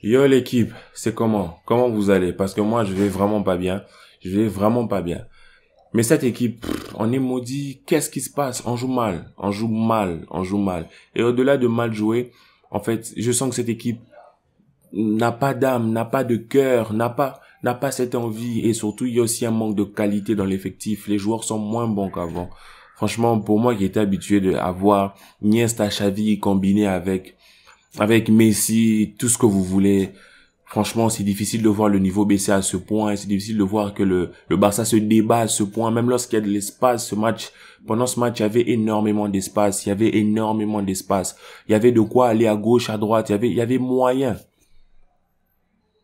Yo l'équipe, c'est comment? Comment vous allez? Parce que moi je vais vraiment pas bien. Je vais vraiment pas bien. Mais cette équipe, on est maudit. Qu'est-ce qui se passe? On joue mal. On joue mal. On joue mal. Et au-delà de mal jouer, en fait, je sens que cette équipe n'a pas d'âme, n'a pas de cœur, n'a pas cette envie. Et surtout, il y a aussi un manque de qualité dans l'effectif. Les joueurs sont moins bons qu'avant. Franchement, pour moi qui étais habitué de avoir Iniesta, Xavi combiné avec Messi, tout ce que vous voulez. Franchement, c'est difficile de voir le niveau baisser à ce point, et c'est difficile de voir que le Barça se débat à ce point, même lorsqu'il y a de l'espace, pendant ce match, il y avait énormément d'espace, il y avait énormément d'espace. Il y avait de quoi aller à gauche, à droite, il y avait moyen.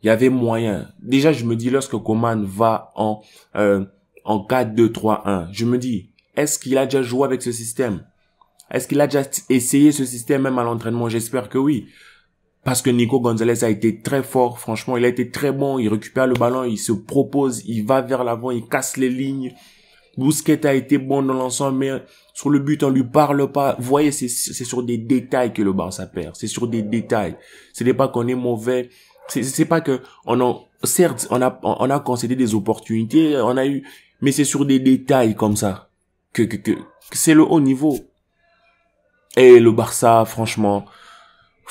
Il y avait moyen. Déjà, je me dis, lorsque Coman va en 4-2-3-1, je me dis, est-ce qu'il a déjà joué avec ce système? Est-ce qu'il a déjà essayé ce système même à l'entraînement? J'espère que oui. Parce que Nico Gonzalez a été très fort, franchement, il a été très bon, il récupère le ballon, il se propose, il va vers l'avant, il casse les lignes. Busquets a été bon dans l'ensemble, mais sur le but, on lui parle pas. Vous voyez, c'est sur des détails que le Barça perd. C'est sur des détails. Ce n'est pas qu'on est mauvais. C'est pas que certes, on a concédé des opportunités, on a eu, mais c'est sur des détails comme ça que c'est le haut niveau. Et le Barça, franchement,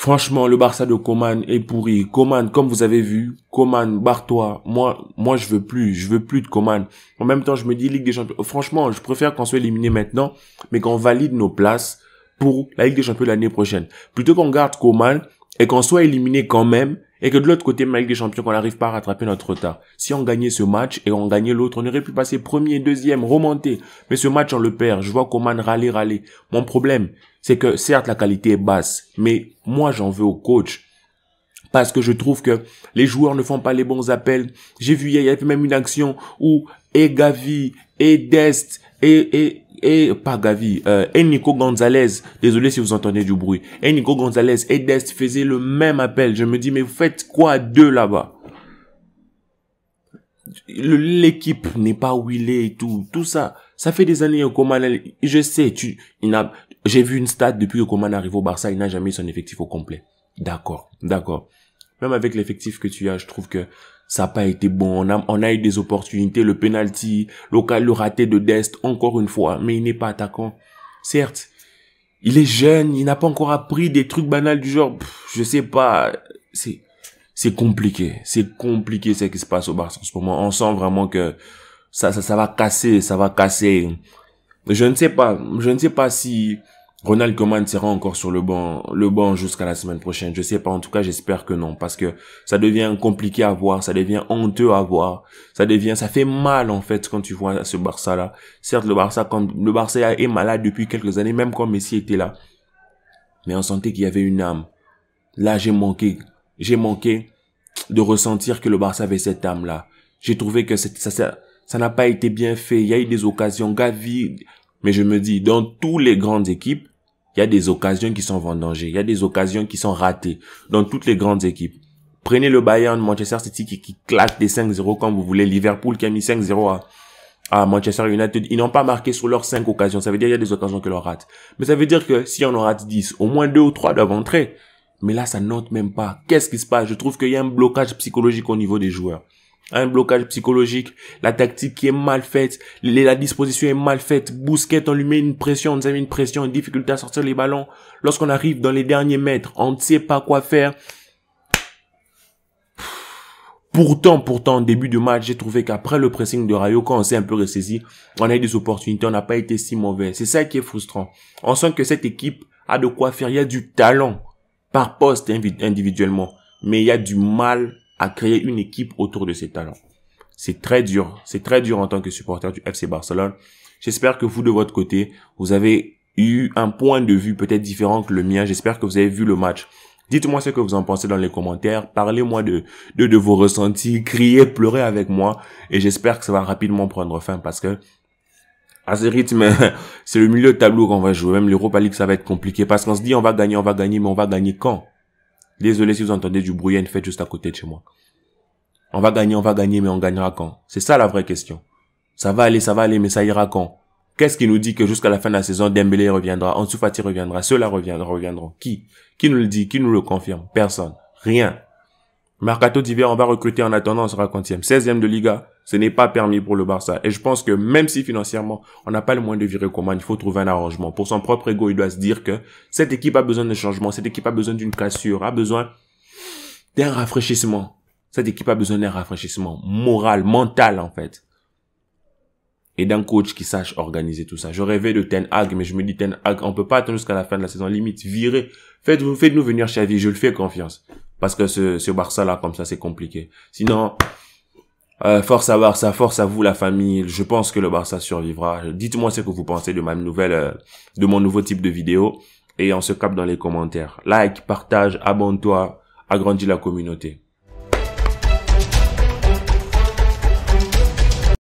le Barça de Coman est pourri. Coman, comme vous avez vu, Coman, barre-toi. Moi, je veux plus de Coman. En même temps, je me dis Ligue des Champions. Franchement, je préfère qu'on soit éliminé maintenant, mais qu'on valide nos places pour la Ligue des Champions l'année prochaine. Plutôt qu'on garde Coman et qu'on soit éliminé quand même, et que de l'autre côté, la Ligue des Champions, qu'on n'arrive pas à rattraper notre retard. Si on gagnait ce match et on gagnait l'autre, on aurait pu passer premier, deuxième, remonter. Mais ce match, on le perd. Je vois Coman râler. Mon problème, c'est que certes, la qualité est basse, mais moi, j'en veux au coach. Parce que je trouve que les joueurs ne font pas les bons appels. J'ai vu, il y avait même une action où Gavi, Dest, pas Gavi, Nico Gonzalez, désolé si vous entendez du bruit, Nico Gonzalez et Dest faisaient le même appel. Je me dis, mais vous faites quoi à deux là-bas? L'équipe n'est pas où il est et tout ça. Ça fait des années que Coman, je sais, j'ai vu une stat depuis que Coman arrive au Barça, il n'a jamais eu son effectif au complet. D'accord. Même avec l'effectif que tu as, je trouve que ça n'a pas été bon. On a eu des opportunités, le penalty, le raté de Dest, encore une fois, mais il n'est pas attaquant. Certes, il est jeune, il n'a pas encore appris des trucs banals du genre, je sais pas, c'est compliqué. C'est compliqué ce qui se passe au Barça en ce moment. On sent vraiment que ça va casser. Je ne sais pas si Ronald Koeman sera encore sur le banc jusqu'à la semaine prochaine. Je sais pas. En tout cas, j'espère que non, parce que ça devient compliqué à voir, ça devient honteux à voir, ça fait mal en fait quand tu vois ce Barça-là. Certes, le Barça est malade depuis quelques années, même quand Messi était là, mais on sentait qu'il y avait une âme. Là, j'ai manqué de ressentir que le Barça avait cette âme-là. J'ai trouvé que ça n'a pas été bien fait. Il y a eu des occasions, Gavi, mais je me dis, dans toutes les grandes équipes, il y a des occasions qui sont vendangées. Il y a des occasions qui sont ratées. Dans toutes les grandes équipes. Prenez le Bayern, Manchester City qui claque des 5-0 comme vous voulez. Liverpool qui a mis 5-0 à Manchester United. Ils n'ont pas marqué sur leurs 5 occasions. Ça veut dire qu'il y a des occasions que l'on rate. Mais ça veut dire que si on en rate 10, au moins 2 ou 3 doivent entrer. Mais là, ça note même pas. Qu'est-ce qui se passe? Je trouve qu'il y a un blocage psychologique au niveau des joueurs. Un blocage psychologique, la tactique qui est mal faite, la disposition est mal faite. Busquets, on lui met une pression, on nous a mis une pression, une difficulté à sortir les ballons. Lorsqu'on arrive dans les derniers mètres, on ne sait pas quoi faire. Pourtant, en début de match, j'ai trouvé qu'après le pressing de Rayo, quand on s'est un peu ressaisi, on a eu des opportunités, on n'a pas été si mauvais. C'est ça qui est frustrant. On sent que cette équipe a de quoi faire. Il y a du talent par poste individuellement, mais il y a du mal à créer une équipe autour de ces talents. C'est très dur en tant que supporter du FC Barcelone. J'espère que vous, de votre côté, vous avez eu un point de vue peut-être différent que le mien. J'espère que vous avez vu le match. Dites-moi ce que vous en pensez dans les commentaires. Parlez-moi de vos ressentis. Criez, pleurez avec moi. Et j'espère que ça va rapidement prendre fin parce que à ce rythme, c'est le milieu de tableau qu'on va jouer. Même l'Europa League, ça va être compliqué parce qu'on se dit on va gagner, mais on va gagner quand? Désolé si vous entendez du bruit, il y a une fête juste à côté de chez moi. On va gagner, mais on gagnera quand? C'est ça la vraie question. Ça va aller, mais ça ira quand? Qu'est-ce qui nous dit que jusqu'à la fin de la saison, Dembélé reviendra, Ansu Fati reviendra, ceux-là reviendront? Qui nous le dit? Qui nous le confirme? Personne. Rien. Mercato d'hiver, on va recruter en attendant, on sera quantième. 16e de Liga, ce n'est pas permis pour le Barça. Et je pense que même si financièrement, on n'a pas le moyen de virer Coman, il faut trouver un arrangement. Pour son propre ego, il doit se dire que cette équipe a besoin de changement, cette équipe a besoin d'une cassure, a besoin d'un rafraîchissement. Cette équipe a besoin d'un rafraîchissement moral, mental en fait. Et d'un coach qui sache organiser tout ça. Je rêvais de Ten Hag, mais je me dis Ten Hag, on peut pas attendre jusqu'à la fin de la saison, limite, virer. Faites-nous venir Xavi, je le fais confiance. Parce que ce Barça-là, comme ça, c'est compliqué. Sinon, force à Barça, force à vous, la famille. Je pense que le Barça survivra. Dites-moi ce que vous pensez de ma nouvelle, de mon nouveau type de vidéo. Et on se capte dans les commentaires. Like, partage, abonne-toi, agrandis la communauté.